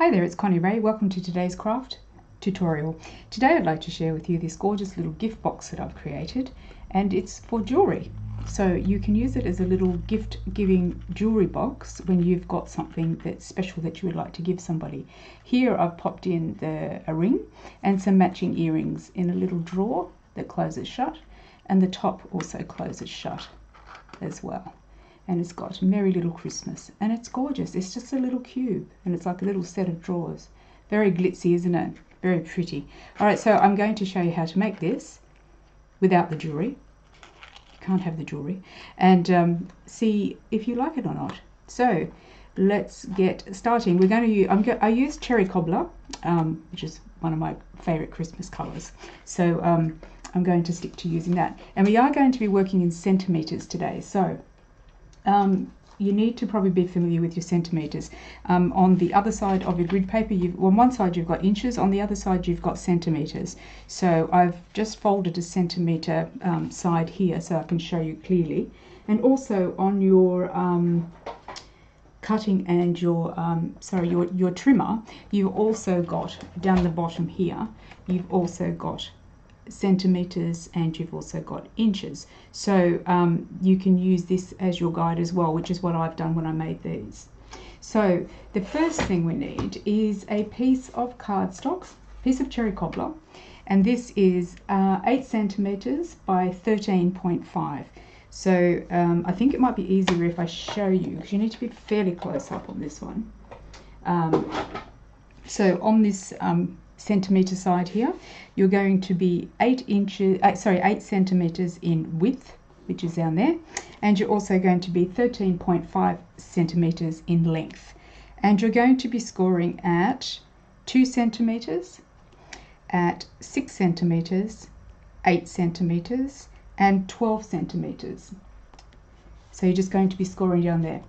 Hi there, it's Connie-Rae. Welcome to today's craft tutorial. Today I'd like to share with you this gorgeous little gift box that I've created, and it's for jewellery. So you can use it as a little gift giving jewellery box when you've got something that's special that you would like to give somebody. Here I've popped in a ring and some matching earrings in a little drawer that closes shut, and the top also closes shut as well. And it's got Merry Little Christmas, and it's gorgeous. It's just a little cube, and it's like a little set of drawers. Very glitzy, isn't it? Very pretty. Alright, so I'm going to show you how to make this without the jewellery. You can't have the jewellery. And see if you like it or not. So let's get starting. We're going to use, I use cherry cobbler, which is one of my favourite Christmas colours. So I'm going to stick to using that. And we are going to be working in centimetres today. So you need to probably be familiar with your centimetres. On the other side of your grid paper, on one side you've got inches, on the other side you've got centimetres. So I've just folded a centimetre side here so I can show you clearly. And also on your cutting and your your trimmer, you've also got down the bottom here, you've also got centimeters and you've also got inches, so you can use this as your guide as well, which is what I've done when I made these. So the first thing we need is a piece of cardstock, piece of cherry cobbler, and this is 8 centimeters by 13.5. So I think it might be easier if I show you, because you need to be fairly close up on this one. So on this centimeter side here, you're going to be 8 centimeters in width, which is down there, and you're also going to be 13.5 centimeters in length, and you're going to be scoring at 2 centimeters, at 6 centimeters, 8 centimeters, and 12 centimeters. So you're just going to be scoring down there,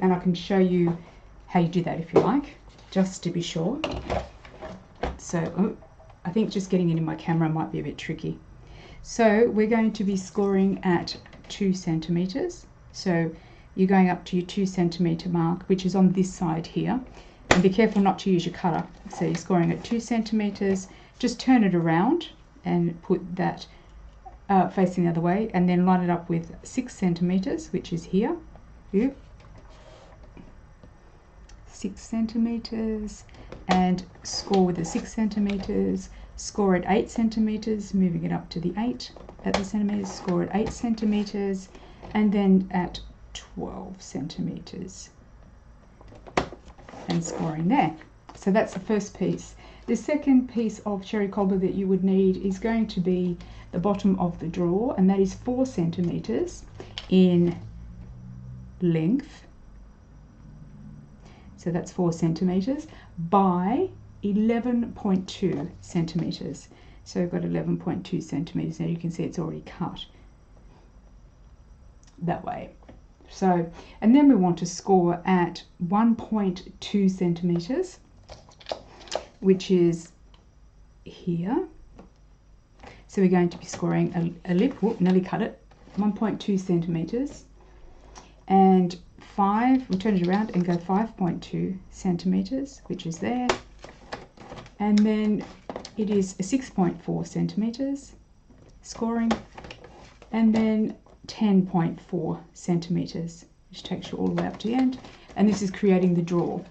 and I can show you how you do that if you like, just to be sure. So I think just getting it in my camera might be a bit tricky. So we're going to be scoring at 2 centimeters. So you're going up to your 2 centimeter mark, which is on this side here. And be careful not to use your cutter. So you're scoring at 2 centimeters. Just turn it around and put that facing the other way, and then line it up with 6 centimeters, which is here. 6 centimeters, and score with the 6 centimeters, score at 8 centimeters, moving it up to the 8 at the centimeters, score at 8 centimeters, and then at 12 centimeters, and scoring there. So that's the first piece. The second piece of cherry cobbler that you would need is going to be the bottom of the drawer, and that is 4 centimeters in length. So that's 4 centimeters by 11.2 centimeters. So we've got 11.2 centimeters. Now you can see it's already cut that way. So, and then we want to score at 1.2 centimeters, which is here. So we're going to be scoring a lip, whoop, nearly cut it, 1.2 centimeters, and we'll turn it around and go 5.2 centimeters, which is there, and then it is 6.4 centimeters scoring, and then 10.4 centimeters, which takes you all the way up to the end, and this is creating the drawer.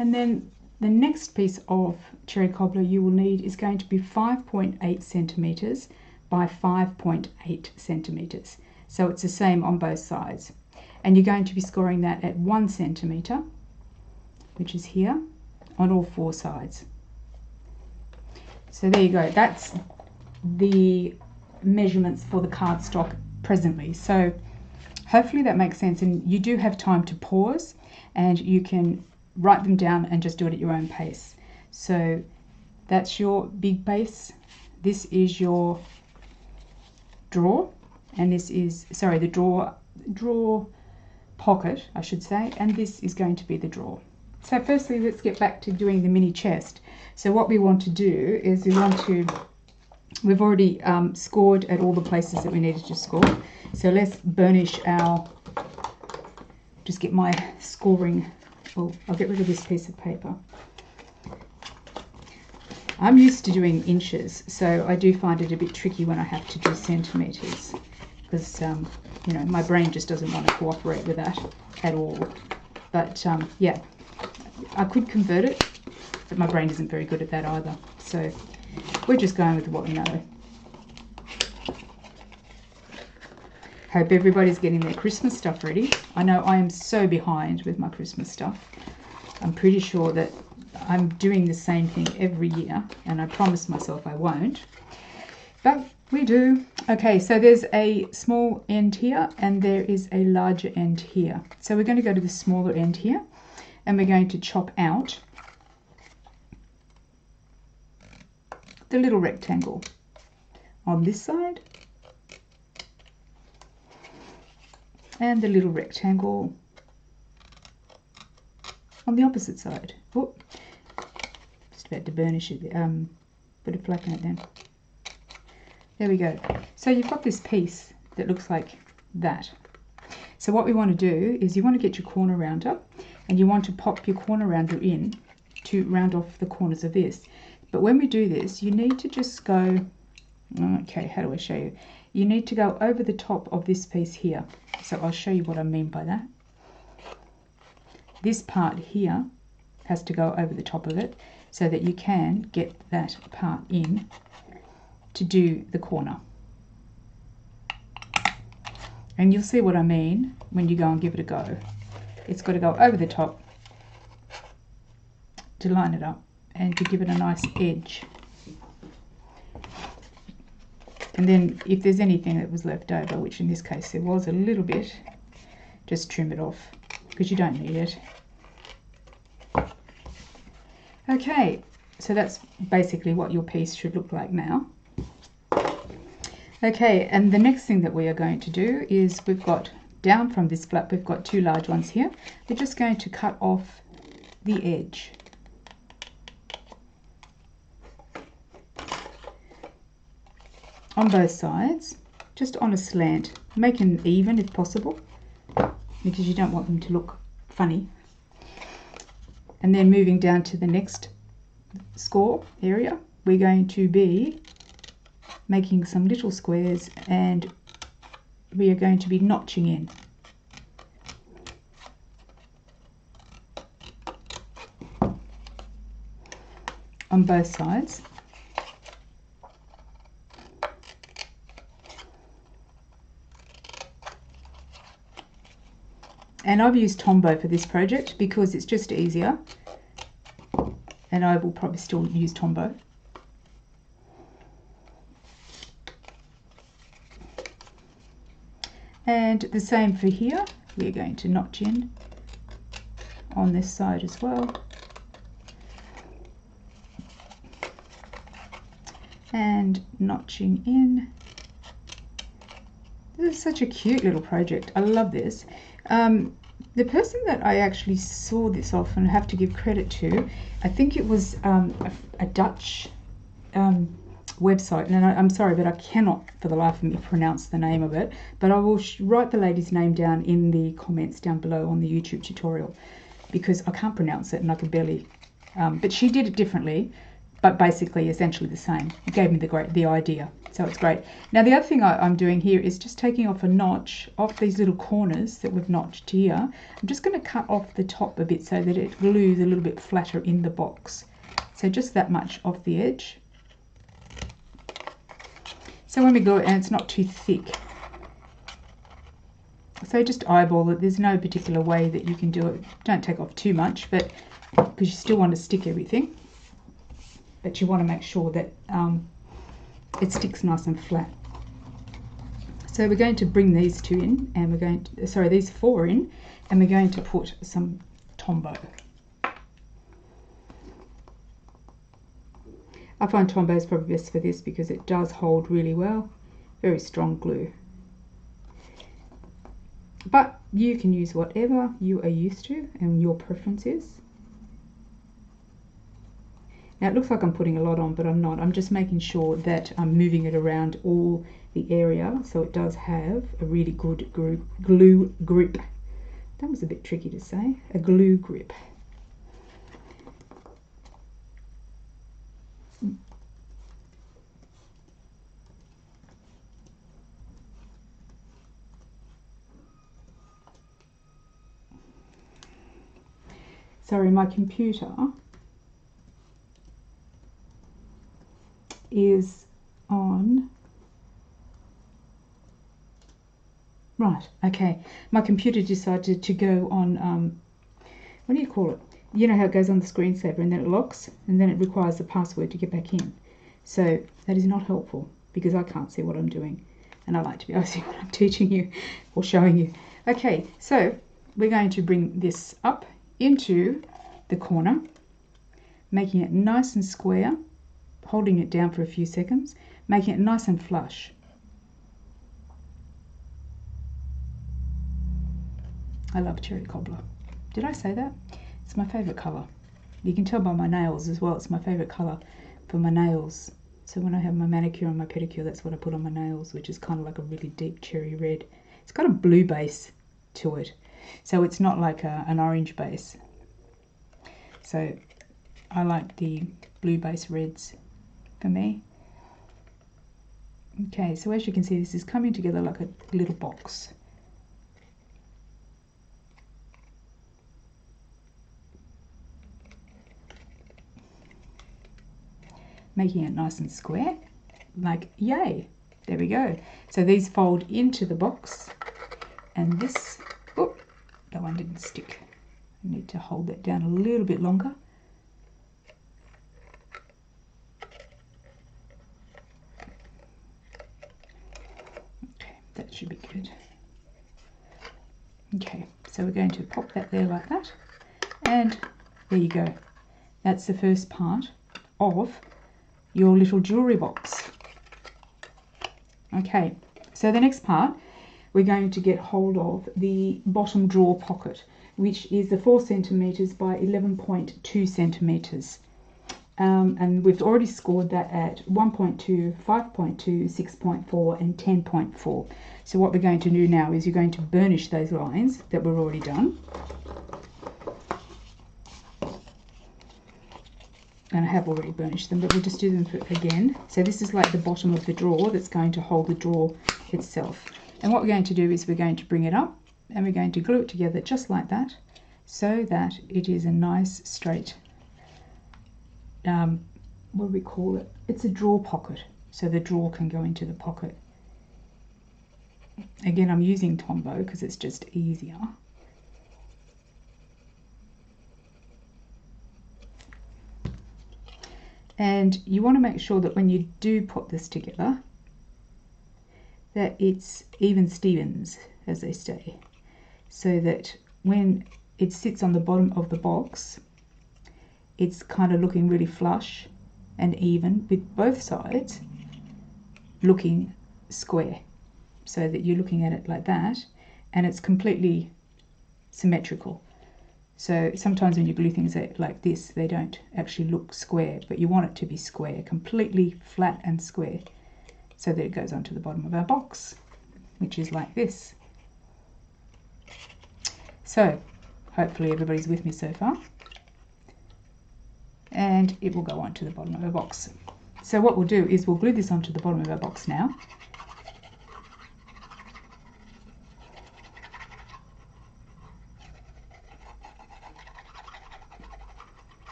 And then the next piece of cherry cobbler you will need is going to be 5.8 centimeters by 5.8 centimeters, so it's the same on both sides. And you're going to be scoring that at 1 centimeter, which is here, on all 4 sides. So there you go. That's the measurements for the cardstock presently. So hopefully that makes sense, and you do have time to pause, and you can write them down and just do it at your own pace. So that's your big base. This is your drawer, and this is, sorry, the drawer pocket, I should say, and this is going to be the drawer. So firstly, let's get back to doing the mini chest. So what we want to do is we've already scored at all the places that we needed to score. So let's burnish just get my scoring Oh, I'll get rid of this piece of paper. I'm used to doing inches, so I do find it a bit tricky when I have to do centimetres, because you know, my brain just doesn't want to cooperate with that at all. But yeah, I could convert it, but my brain isn't very good at that either. So we're just going with what we know. Hope everybody's getting their Christmas stuff ready. I know I am so behind with my Christmas stuff. I'm pretty sure that I'm doing the same thing every year, and I promise myself I won't, but we do. Okay, so there's a small end here and there is a larger end here. So we're going to go to the smaller end here and we're going to chop out the little rectangle on this side and the little rectangle on the opposite side. Oh, just about to burnish it. Put a flap in it then. There we go. So you've got this piece that looks like that. So what we want to do is you want to get your corner rounder and you want to pop your corner rounder in to round off the corners of this. But when we do this, you need to just go, okay, how do I show you? You need to go over the top of this piece here. So I'll show you what I mean by that. This part here has to go over the top of it so that you can get that part in to do the corner. And you'll see what I mean when you go and give it a go. It's got to go over the top to line it up and to give it a nice edge. And then if there's anything that was left over, which in this case there was a little bit, just trim it off because you don't need it. Okay, so that's basically what your piece should look like now. Okay, and the next thing that we are going to do is we've got down from this flap, we've got two large ones here. We're just going to cut off the edge. On both sides, just on a slant, making it even if possible, because you don't want them to look funny. And then moving down to the next score area, we're going to be making some little squares and we are going to be notching in. On both sides. And I've used Tombow for this project because it's just easier, and I will probably still use Tombow. And the same for here, we're going to notch in on this side as well. And notching in. This is such a cute little project. I love this. The person that I actually saw this off and have to give credit to, I think it was a Dutch website, and I'm sorry, but I cannot for the life of me pronounce the name of it, but I will write the lady's name down in the comments down below on the YouTube tutorial because I can't pronounce it and I can barely, but she did it differently, but basically essentially the same. It gave me the idea, so it's great. Now the other thing I'm doing here is just taking off a notch off these little corners that we've notched here. I'm just going to cut off the top a bit so that it glues a little bit flatter in the box. So just that much off the edge. So when we glue it, and it's not too thick. So just eyeball it. There's no particular way that you can do it. Don't take off too much, but because you still want to stick everything. But you want to make sure that it sticks nice and flat. So we're going to bring these two in, and we're going to, sorry, these four in, and we're going to put some Tombow. I find Tombow is probably best for this because it does hold really well. Very strong glue. But you can use whatever you are used to and your preference is. Now it looks like I'm putting a lot on, but I'm not. I'm just making sure that I'm moving it around all the area so it does have a really good glue grip. That was a bit tricky to say. A glue grip. Sorry, my computer is on. Right, okay. My computer decided to go on, what do you call it? You know how it goes on the screensaver and then it locks and then it requires the password to get back in. So that is not helpful because I can't see what I'm doing and I like to be able to see what I'm teaching you or showing you. Okay, so we're going to bring this up into the corner, making it nice and square, holding it down for a few seconds, making it nice and flush. I love cherry cobbler. Did I say that? It's my favourite colour. You can tell by my nails as well, it's my favourite colour for my nails. So when I have my manicure and my pedicure, that's what I put on my nails, which is kind of like a really deep cherry red. It's got a blue base to it, so it's not like an orange base. So I like the blue base reds for me. Okay, so as you can see, this is coming together like a little box. Making it nice and square, like yay. There we go. So these fold into the box, and this, oh, that one didn't stick. I need to hold that down a little bit longer. Okay, that should be good. Okay, so we're going to pop that there like that, and there you go. That's the first part of your little jewelry box. Okay, so the next part, we're going to get hold of the bottom drawer pocket, which is the 4 centimeters by 11.2 centimeters. And we've already scored that at 1.2, 5.2, 6.4 and 10.4. So what we're going to do now is you're going to burnish those lines that we've already done. And I have already burnished them, but we'll just do them again. So this is like the bottom of the drawer that's going to hold the drawer itself. And what we're going to do is we're going to bring it up and we're going to glue it together just like that, so that it is a nice straight, what do we call it? It's a drawer pocket, so the drawer can go into the pocket. Again, I'm using Tombow because it's just easier. And you want to make sure that when you do put this together, that it's even Stevens, as they say, so that when it sits on the bottom of the box, it's kind of looking really flush and even, with both sides looking square, so that you're looking at it like that and it's completely symmetrical. So sometimes when you glue things like this, they don't actually look square, but you want it to be square, completely flat and square, so that it goes onto the bottom of our box, which is like this. So hopefully everybody's with me so far. And it will go onto the bottom of our box. So what we'll do is we'll glue this onto the bottom of our box now.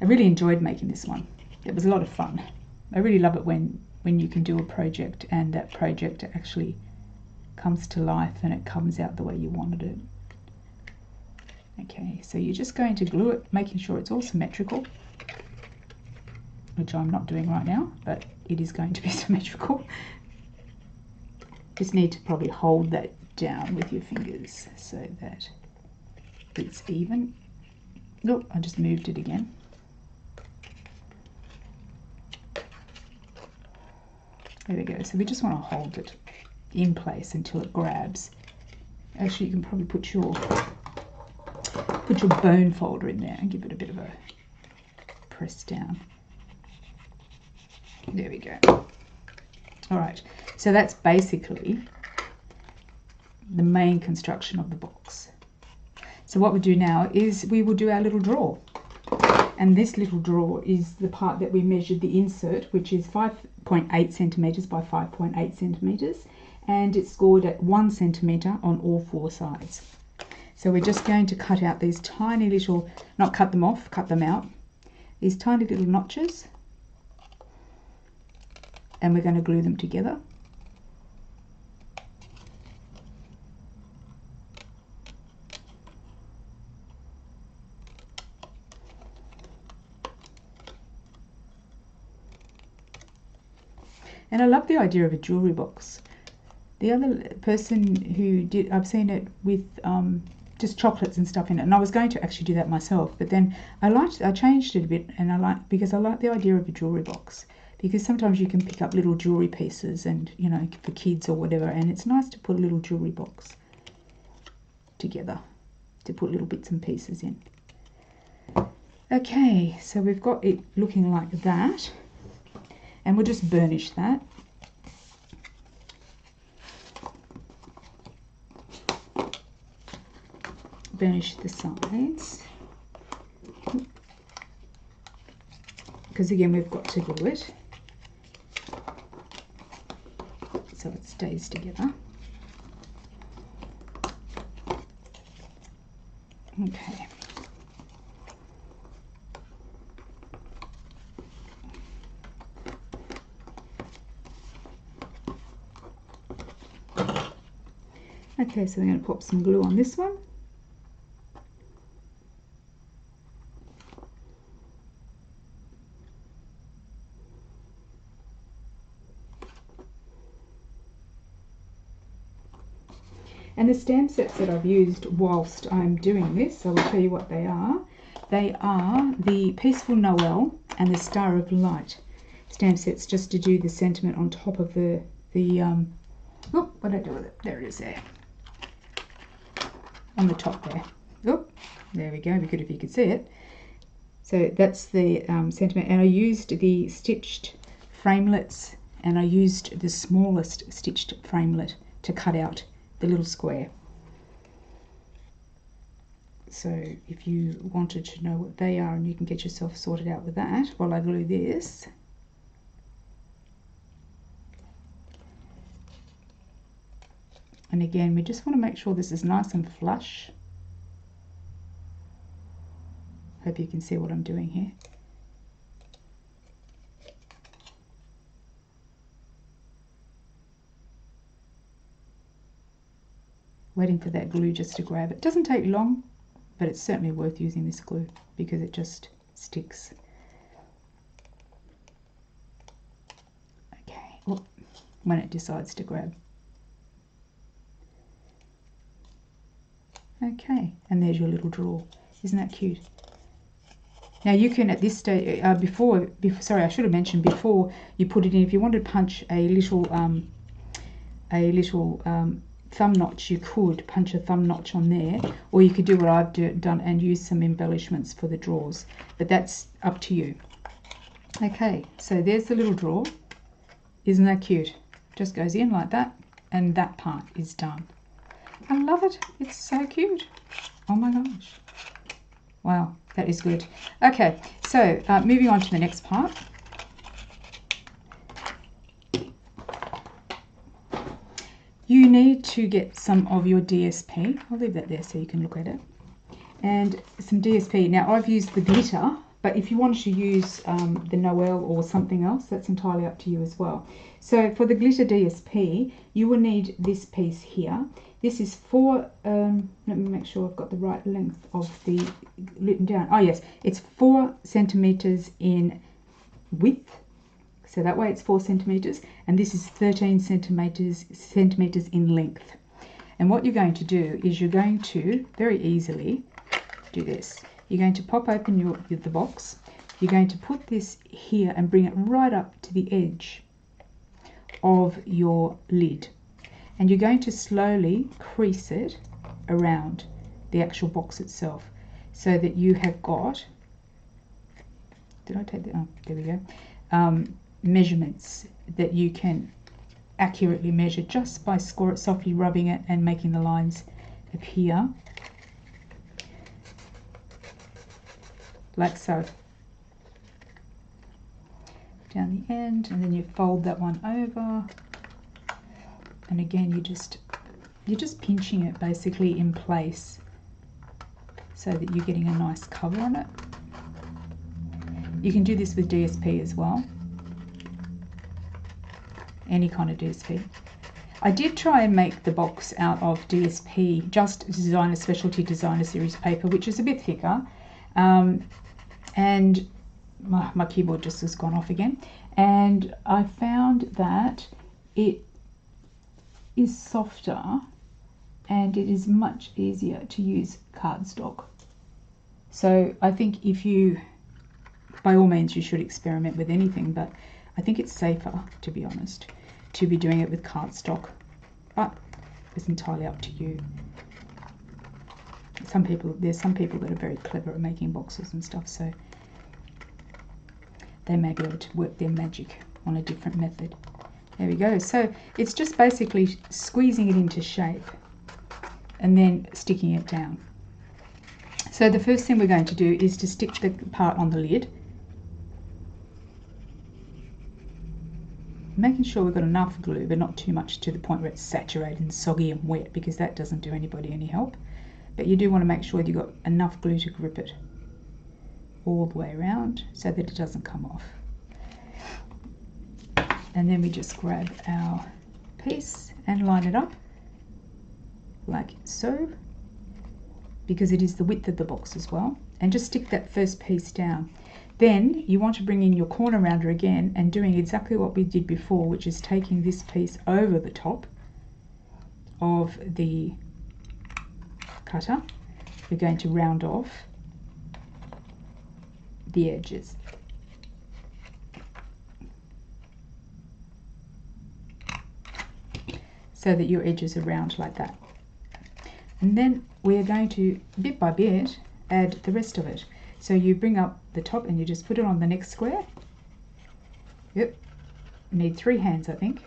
I really enjoyed making this one. It was a lot of fun. I really love it when you can do a project and that project actually comes to life and it comes out the way you wanted it. Okay, so you're just going to glue it, making sure it's all symmetrical, which I'm not doing right now, but it is going to be symmetrical. Just need to probably hold that down with your fingers so that it's even. Look, I just moved it again. There we go. So we just want to hold it in place until it grabs. Actually, you can probably put your bone folder in there and give it a bit of a press down. There we go. All right. So that's basically the main construction of the box. So what we do now is we will do our little drawer. And this little drawer is the part that we measured the insert, which is 5.8 centimeters by 5.8 centimeters, and it's scored at 1 centimeter on all 4 sides. So we're just going to cut out these tiny little, not cut them off, cut them out, these tiny little notches, and we're going to glue them together. And I love the idea of a jewelry box. The other person who did, I've seen it with just chocolates and stuff in it, and I was going to actually do that myself, but then I changed it a bit, and because I like the idea of a jewelry box, because sometimes you can pick up little jewelry pieces, and you know, for kids or whatever, and it's nice to put a little jewelry box together to put little bits and pieces in. Okay, so we've got it looking like that. And we'll just burnish that. Burnish the sides. Because again, we've got to glue it so it stays together. Okay. Okay, so we're going to pop some glue on this one. And the stamp sets that I've used whilst I'm doing this, I will tell you what they are. They are the Peaceful Noel and the Star of Light stamp sets, just to do the sentiment on top of the oh, what did I do with it? There it is there. On the top there. Oh, there we go. It'd be good if you could see it. So that's the sentiment, and I used the stitched framelets, and I used the smallest stitched framelit to cut out the little square. So if you wanted to know what they are, and you can get yourself sorted out with that while I glue this. And again, we just want to make sure this is nice and flush. Hope you can see what I'm doing here. Waiting for that glue just to grab. It doesn't take long, but it's certainly worth using this glue because it just sticks. Okay, well, when it decides to grab. Okay, and there's your little drawer. Isn't that cute? Now you can, at this stage, before sorry, I should have mentioned before you put it in, if you wanted to punch a little thumb notch, you could punch a thumb notch on there, or you could do what I've done and use some embellishments for the drawers, but that's up to you. Okay, so there's the little drawer. Isn't that cute? Just goes in like that, and that part is done. I love it. It's so cute. Oh my gosh. Wow, that is good. Okay, so moving on to the next part. You need to get some of your DSP. I'll leave that there so you can look at it. And some DSP. Now I've used the glitter, but if you wanted to use the Noel or something else, that's entirely up to you as well. So for the glitter DSP, you will need this piece here. This is let me make sure I've got the right length of the written down. Oh yes, it's 4 centimeters in width. So that way it's 4 centimeters, and this is 13 centimeters in length. And what you're going to do is you're going to very easily do this. You're going to pop open the box. You're going to put this here and bring it right up to the edge of your lid. And you're going to slowly crease it around the actual box itself so that you have got, did I take that? Oh, there we go. Measurements that you can accurately measure just by softly rubbing it and making the lines appear like so down the end, and then you fold that one over, and again you're just pinching it basically in place so that you're getting a nice cover on it. You can do this with DSP as well, any kind of DSP. I did try and make the box out of DSP, just Designer Specialty Designer Series paper, which is a bit thicker, and my keyboard just has gone off again, and I found that it is softer and it is much easier to use cardstock. So I think if you, by all means you should experiment with anything, but I think it's safer, to be honest, to be doing it with cardstock, but it's entirely up to you. There's some people that are very clever at making boxes and stuff, so they may be able to work their magic on a different method. There we go. So it's just basically squeezing it into shape and then sticking it down. So the first thing we're going to do is to stick the part on the lid, making sure we've got enough glue but not too much to the point where it's saturated and soggy and wet, because that doesn't do anybody any help. But you do want to make sure you've got enough glue to grip it all the way around so that it doesn't come off. And then we just grab our piece and line it up like so, because it is the width of the box as well, and just stick that first piece down. Then you want to bring in your corner rounder again and doing exactly what we did before, which is taking this piece over the top of the cutter. We're going to round off the edges. So that your edges are round like that. And then we're going to, bit by bit, add the rest of it. So you bring up the top and you just put it on the next square. Yep, need 3 hands I think.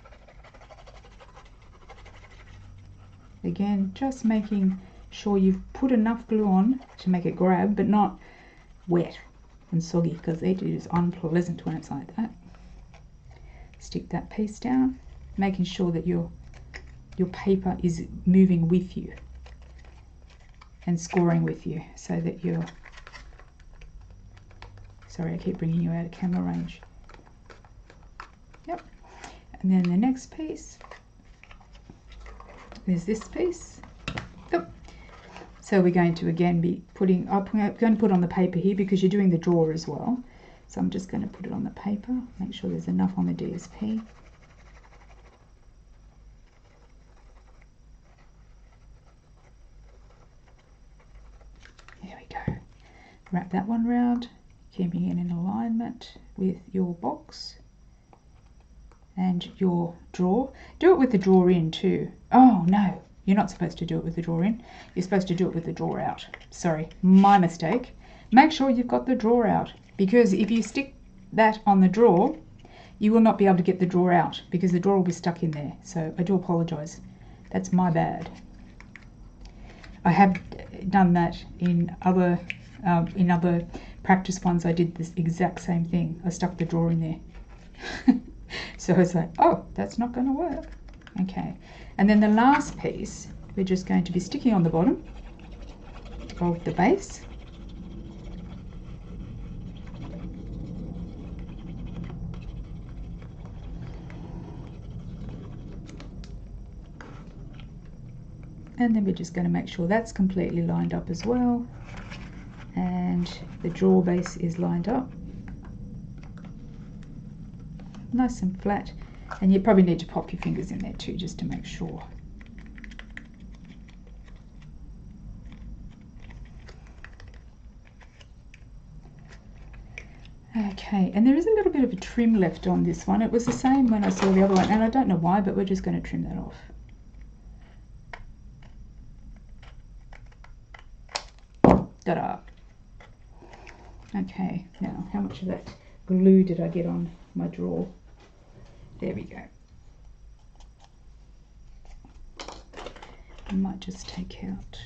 Again, just making sure you've put enough glue on to make it grab, but not wet and soggy, because it is unpleasant when it's like that. Stick that piece down, making sure that your paper is moving with you and scoring with you, so that you're, sorry I keep bringing you out of camera range. Yep. And then the next piece is this piece. Yep. So we're going to again be putting, I'm going to put on the paper here because you're doing the drawer as well. So I'm just going to put it on the paper, make sure there's enough on the DSP. There we go. Wrap that one round, keeping it in alignment with your box and your drawer. Do it with the drawer in too. Oh no, you're not supposed to do it with the drawer in. You're supposed to do it with the drawer out. Sorry, my mistake. Make sure you've got the drawer out, because if you stick that on the drawer, you will not be able to get the drawer out because the drawer will be stuck in there. So I do apologise. That's my bad. I have done that in other practice ones. I did this exact same thing. I stuck the drawer in there. So it's like, oh, that's not going to work. Okay, and then the last piece we're just going to be sticking on the bottom of the base. And then we're just going to make sure that's completely lined up as well, and the drawer base is lined up nice and flat. And you probably need to pop your fingers in there too, just to make sure. Okay, and there is a little bit of a trim left on this one. It was the same when I saw the other one, and I don't know why, but we're just going to trim that off. Ta-da! Okay, now how much of that glue did I get on my drawer? There we go. I might just take out,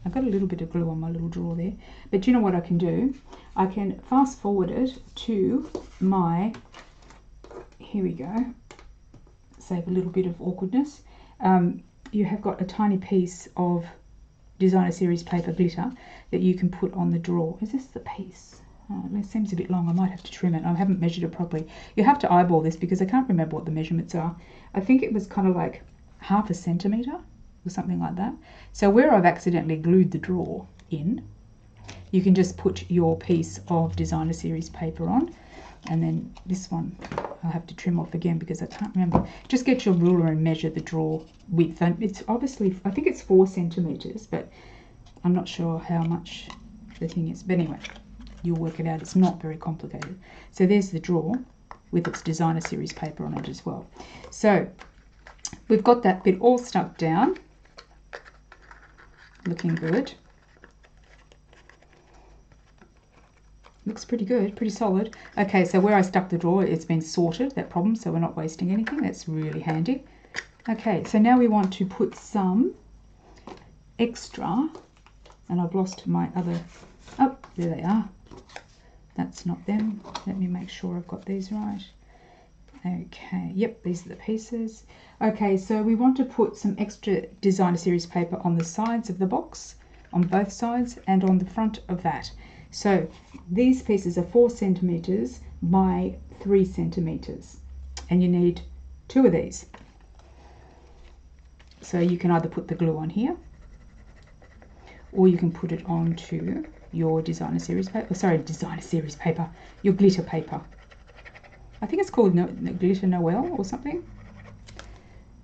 I've got a little bit of glue on my little drawer there, but you know what I can do? I can fast forward it to my, here we go, save a little bit of awkwardness. You have got a tiny piece of Designer Series paper glitter that you can put on the drawer. Is this the piece? Oh, it seems a bit long. I might have to trim it. I haven't measured it properly. You have to eyeball this because I can't remember what the measurements are. I think it was kind of like 1/2 centimetre or something like that. So where I've accidentally glued the drawer in, you can just put your piece of Designer Series paper on, and then this one I'll have to trim off again because I can't remember. Just get your ruler and measure the drawer width, and it's obviously, I think it's 4 centimetres, but I'm not sure how much the thing is. But anyway, you'll work it out. It's not very complicated. So there's the drawer with its Designer Series paper on it as well. So we've got that bit all stuck down, looking good. Looks pretty good, pretty solid. Okay, so where I stuck the drawer, it's been sorted, that problem, so we're not wasting anything. That's really handy. Okay, so now we want to put some extra, and I've lost my other, oh, there they are. That's not them. Let me make sure I've got these right. Okay, yep, these are the pieces. Okay, so we want to put some extra Designer Series paper on the sides of the box, on both sides, and on the front of that. So these pieces are 4 centimetres by 3 centimetres, and you need 2 of these. So you can either put the glue on here, or you can put it onto your Designer Series paper, sorry, Designer Series paper, your glitter paper. I think it's called Glitter Noel or something.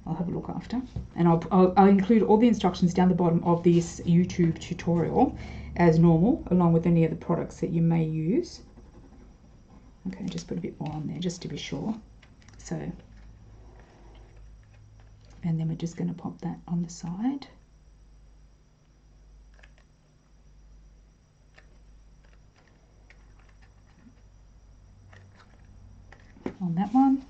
I'll have a look after, and I'll include all the instructions down the bottom of this YouTube tutorial as normal, along with any of the products that you may use. Okay, just put a bit more on there just to be sure. So, and then we're just going to pop that on the side. On that one.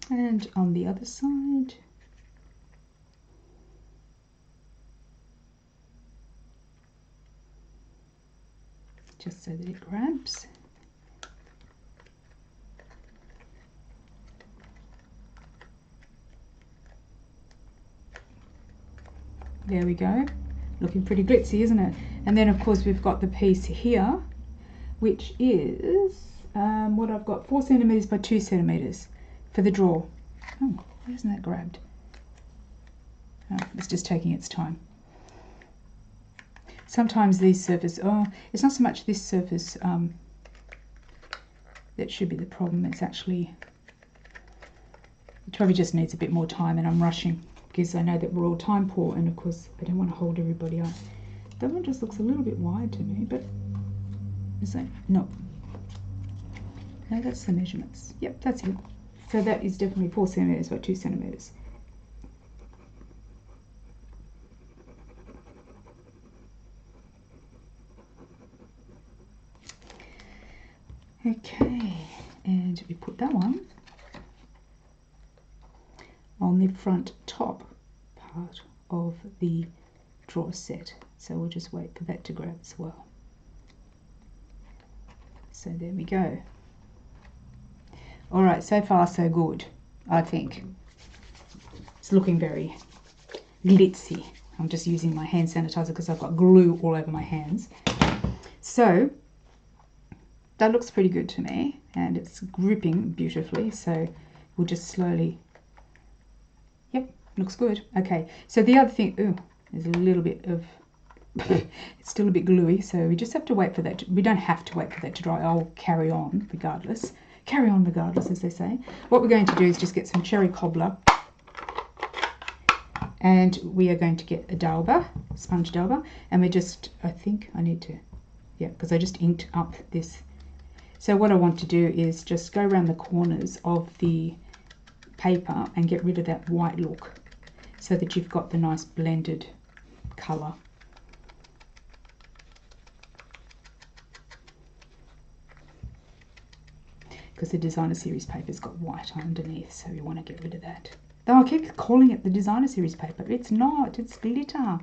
And on the other side. Just so that it grabs. There we go. Looking pretty glitzy, isn't it? And then of course we've got the piece here, which is what I've got, 4 centimetres by 2 centimetres for the drawer. Oh, why isn't that grabbed? Oh, it's just taking its time. Sometimes these surfaces, oh, it's not so much this surface that should be the problem. It's actually, it probably just needs a bit more time, and I'm rushing because I know that we're all time poor, and of course I don't want to hold everybody up. That one just looks a little bit wide to me, but is that, no, that's the measurements. Yep, that's it. So that is definitely 4 centimetres by 2 centimetres. Okay, and we put that one on the front top part of the drawer set. So we'll just wait for that to grab as well. So there we go. All right, so far so good, I think. It's looking very glitzy. I'm just using my hand sanitizer because I've got glue all over my hands. So that looks pretty good to me, and it's gripping beautifully. So we'll just slowly, yep, looks good. Okay, so the other thing, ooh, there's a little bit of, it's still a bit gluey, so we just have to wait for that. We don't have to wait for that to dry. I'll carry on regardless. Carry on regardless, as they say. What we're going to do is just get some cherry cobbler, and we are going to get a dauber, sponge dauber, and we're just, I think I need to, yeah, because I just inked up this. So what I want to do is just go around the corners of the paper and get rid of that white look, so that you've got the nice blended colour. because the designer series paper's got white underneath, so we want to get rid of that. Though I keep calling it the designer series paper, it's not, it's glitter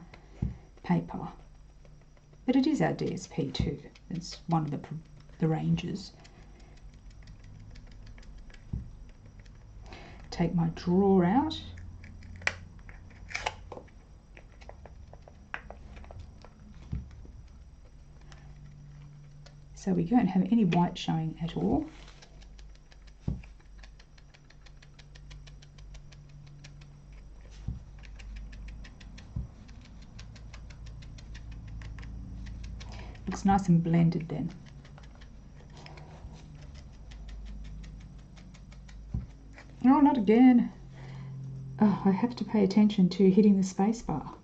paper. But it is our DSP too. It's one of the ranges. Take my drawer out. So we don't have any white showing at all. Looks nice and blended then. No, not again. Oh, I have to pay attention to hitting the space bar.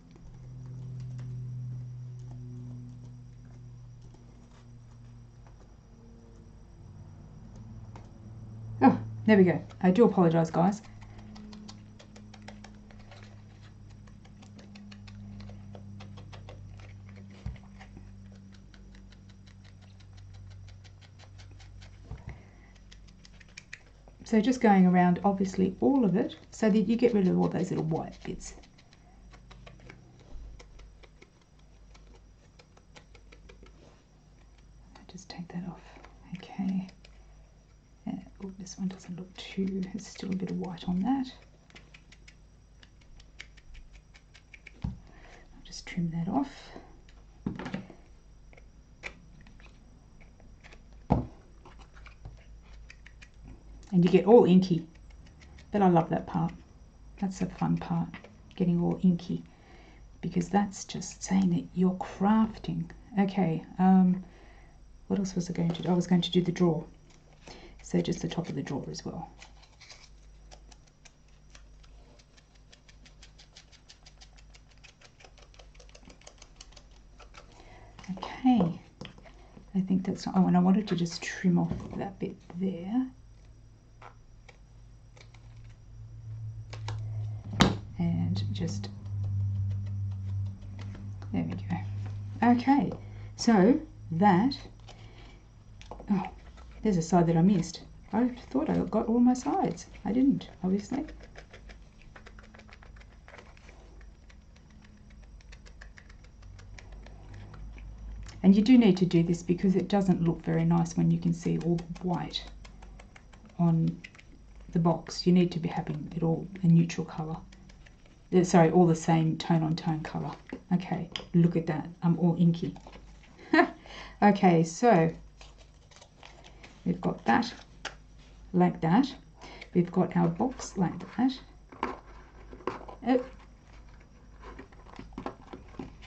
Oh, there we go. I do apologise, guys. So just going around, obviously, all of it, so that you get rid of all those little white bits. I'll just take that off. Okay. Oh, this one doesn't look too, there's still a bit of white on that. I'll just trim that off. And you get all inky, but I love that part. That's the fun part, getting all inky, because that's just saying that you're crafting. Okay, what else was I going to do? I was going to do the drawer, so just the top of the drawer as well. Okay, I think that's not, oh, and I wanted to just trim off that bit there. And just, there we go. Okay, so that, oh, there's a side that I missed. I thought I got all my sides. I didn't, obviously. And you do need to do this because it doesn't look very nice when you can see all the white on the box. You need to be having it all a neutral colour. Sorry, all the same tone on tone colour. Okay, look at that. I'm all inky. Okay, so we've got that like that. We've got our box like that. Oh.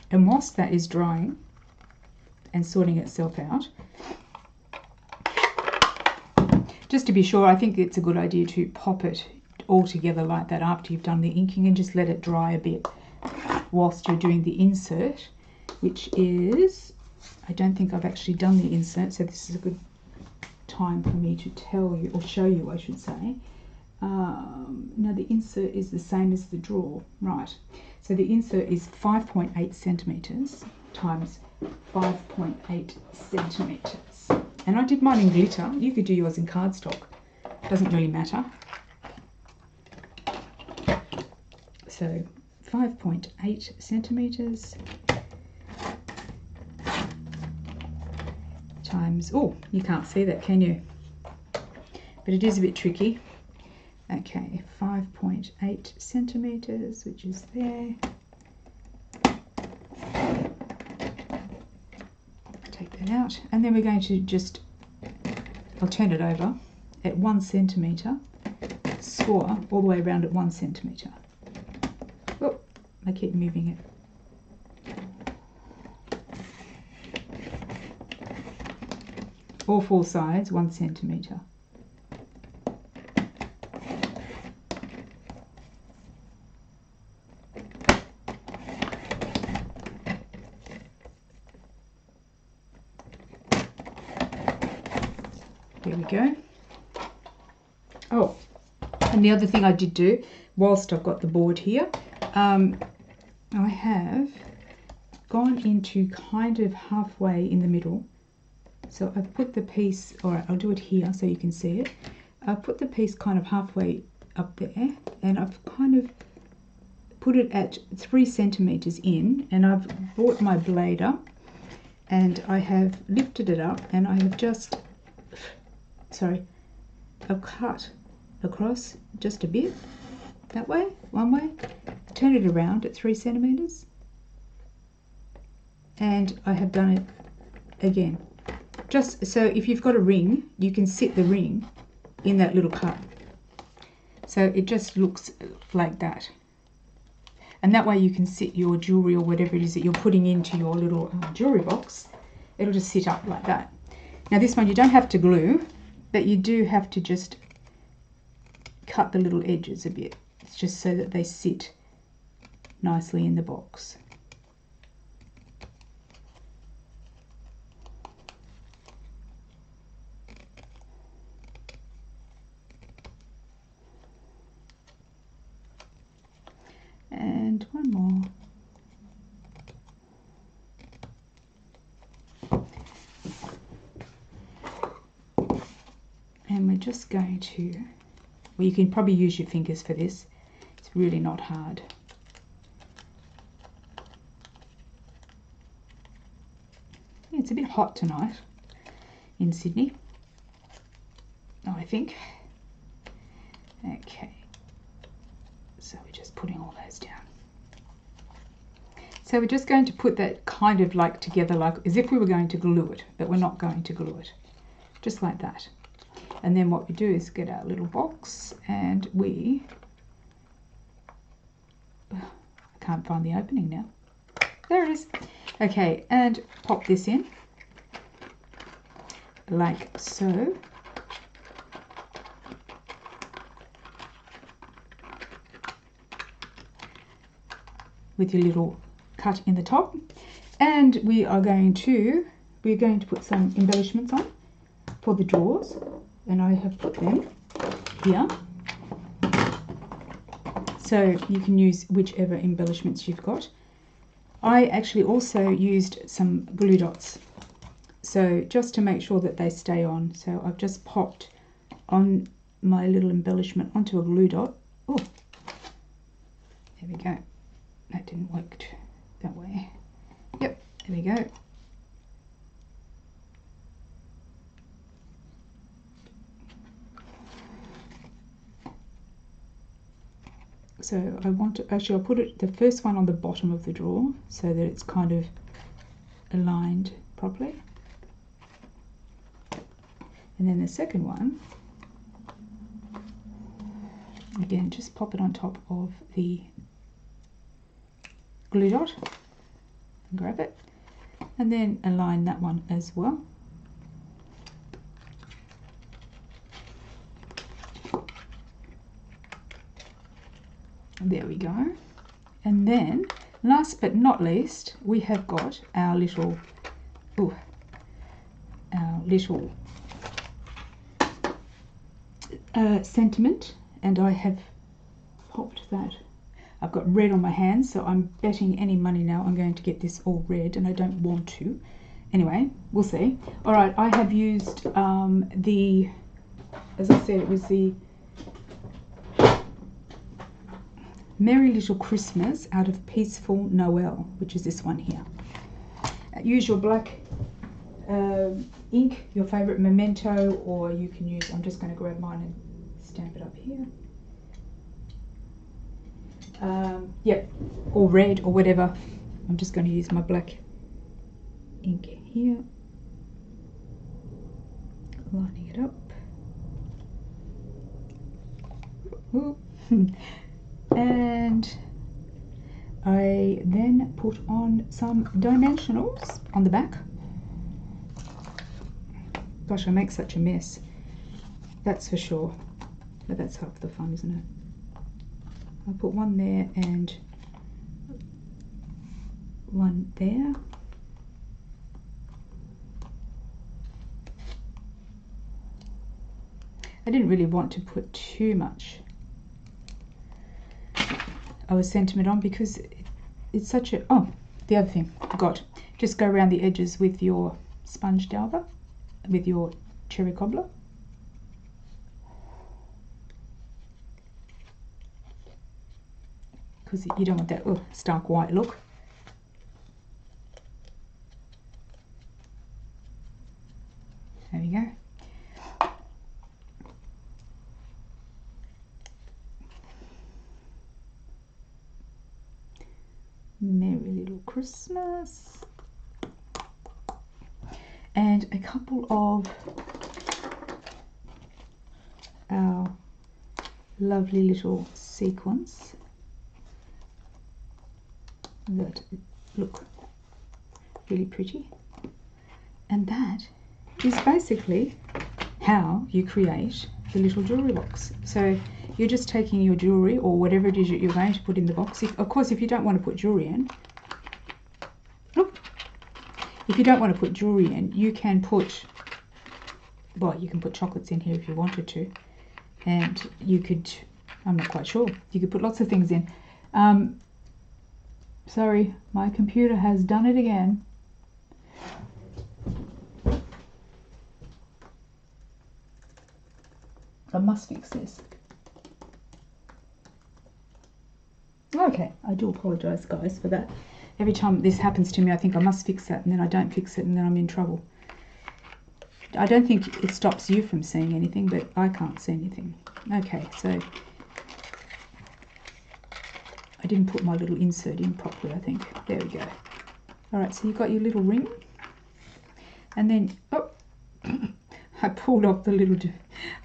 And whilst that is drying and sorting itself out, just to be sure, I think it's a good idea to pop it all together like that after you've done the inking and just let it dry a bit whilst you're doing the insert, which is, I don't think I've actually done the insert, so this is a good time for me to tell you, or show you I should say. Now the insert is the same as the drawer, right? So the insert is 5.8 centimetres times 5.8 centimetres. And I did mine in glitter. You could do yours in cardstock. Doesn't really matter. So 5.8 centimetres times, oh, you can't see that, can you? But it is a bit tricky. Okay, 5.8 centimetres, which is there. Take that out, and then we're going to just, I'll turn it over at 1 centimetre, score all the way around at 1 centimetre. Oh, I keep moving it. All four sides, 1 centimetre. There we go. Oh, and the other thing I did do, whilst I've got the board here, I have gone into kind of halfway in the middle, So I've put the piece, or I'll do it here so you can see it. I've put the piece kind of halfway up there, and I've kind of put it at 3 centimeters in, and I've brought my blade up and I have lifted it up, and I have just, I've cut across just a bit, that way, one way, turn it around at 3 centimeters, and I have done it again. Just so if you've got a ring, you can sit the ring in that little cut. So it just looks like that. And that way you can sit your jewellery or whatever it is that you're putting into your little jewellery box. It'll just sit up like that. Now this one you don't have to glue, but you do have to just cut the little edges a bit. It's just so that they sit nicely in the box. And one more. And we're just going to, well, you can probably use your fingers for this. It's really not hard. Yeah, it's a bit hot tonight in Sydney, I think. Okay. So we're just putting all those down. So we're just going to put that kind of like together, like as if we were going to glue it, but we're not going to glue it. Just like that. And then what we do is get our little box, and we, I can't find the opening now. There it is. Okay, and pop this in like so. With your little cut in the top, and we're going to put some embellishments on for the drawers, and I have put them here, so you can use whichever embellishments you've got. I actually also used some glue dots, so just to make sure that they stay on. So I've just popped on my little embellishment onto a glue dot. Oh, there we go. That didn't work that way. Yep, there we go. So I want to, actually I'll put it, the first one on the bottom of the drawer so that it's kind of aligned properly. And then the second one, again, just pop it on top of the glue dot and grab it, and then align that one as well. There we go. And then last but not least, we have got our little sentiment, and I have popped that. I've got red on my hands, so I'm betting any money now I'm going to get this all red, and I don't want to. Anyway, we'll see. All right, I have used as I said, it was the Merry Little Christmas out of Peaceful Noel, which is this one here. Use your black ink, your favorite memento, or you can use, I'm just going to grab mine and stamp it up here. Yep, or red or whatever. I'm just going to use my black ink here, lining it up. Ooh. And I then put on some dimensionals on the back. Gosh, I make such a mess, that's for sure, but that's half the fun, isn't it? I'll put one there and one there. I didn't really want to put too much of a sentiment on because it's such a, oh, the other thing I forgot, just go around the edges with your sponge dauber with your cherry cobbler. Because you don't want that stark white look. There we go. Merry Little Christmas. And a couple of our lovely little sequins that look really pretty. And that is basically how you create the little jewelry box. So you're just taking your jewelry or whatever it is that you're going to put in the box. Of course, if you don't want to put jewelry in, look, if you don't want to put jewelry in, you can put, well, you can put chocolates in here if you wanted to. And you could, I'm not quite sure, you could put lots of things in. Sorry, my computer has done it again. I must fix this. Okay, I do apologise, guys, for that. Every time this happens to me, I think I must fix that, and then I don't fix it, and then I'm in trouble. I don't think it stops you from seeing anything, but I can't see anything. Okay, so I didn't put my little insert in properly, I think. There we go. All right, so you've got your little ring, and then, oh, I pulled off the little,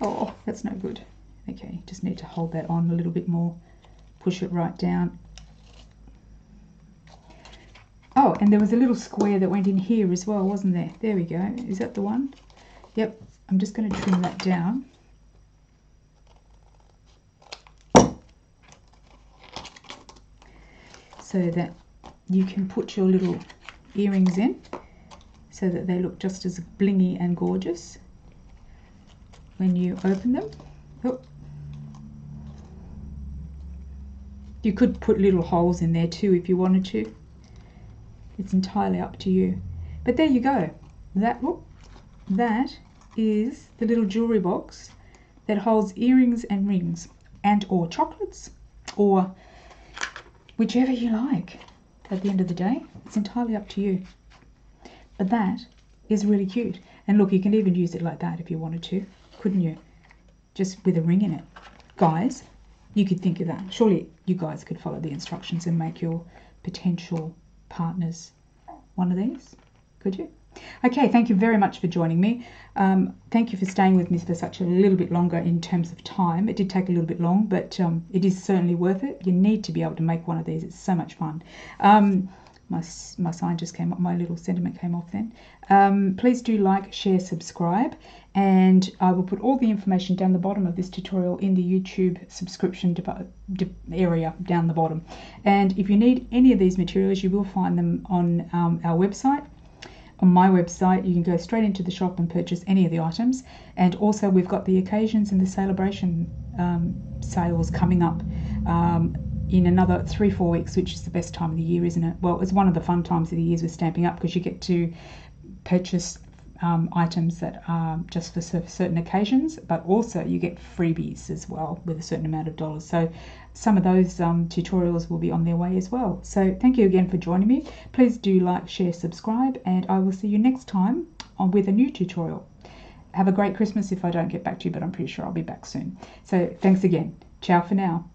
oh, that's no good. Okay, just need to hold that on a little bit more. Push it right down. Oh, and there was a little square that went in here as well, wasn't there? There we go. Is that the one? Yep. I'm just going to trim that down. So that you can put your little earrings in so that they look just as blingy and gorgeous when you open them. Oh. You could put little holes in there too if you wanted to. It's entirely up to you. But there you go. That is the little jewelry box that holds earrings and rings and or chocolates or whichever you like. At the end of the day, it's entirely up to you. But that is really cute. And look, you can even use it like that if you wanted to, couldn't you? Just with a ring in it. Guys, you could think of that. Surely you guys could follow the instructions and make your potential partners one of these, could you? Okay, thank you very much for joining me. Thank you for staying with me for such a little bit longer in terms of time. It did take a little bit long, but it is certainly worth it. You need to be able to make one of these. It's so much fun. My sign just came up, my little sentiment came off then. Please do like, share, subscribe, and I will put all the information down the bottom of this tutorial in the YouTube subscription area down the bottom. And if you need any of these materials, you will find them on our website. On my website, you can go straight into the shop and purchase any of the items. And also we've got the occasions and the celebration sales coming up in another 3-4 weeks, which is the best time of the year, isn't it? Well, it's one of the fun times of the year with Stamping Up, because you get to purchase items that are just for certain occasions, but also you get freebies as well with a certain amount of dollars. So some of those tutorials will be on their way as well. So thank you again for joining me. Please do like, share, subscribe, and I will see you next time with a new tutorial. Have a great Christmas if I don't get back to you, but I'm pretty sure I'll be back soon. So thanks again. Ciao for now.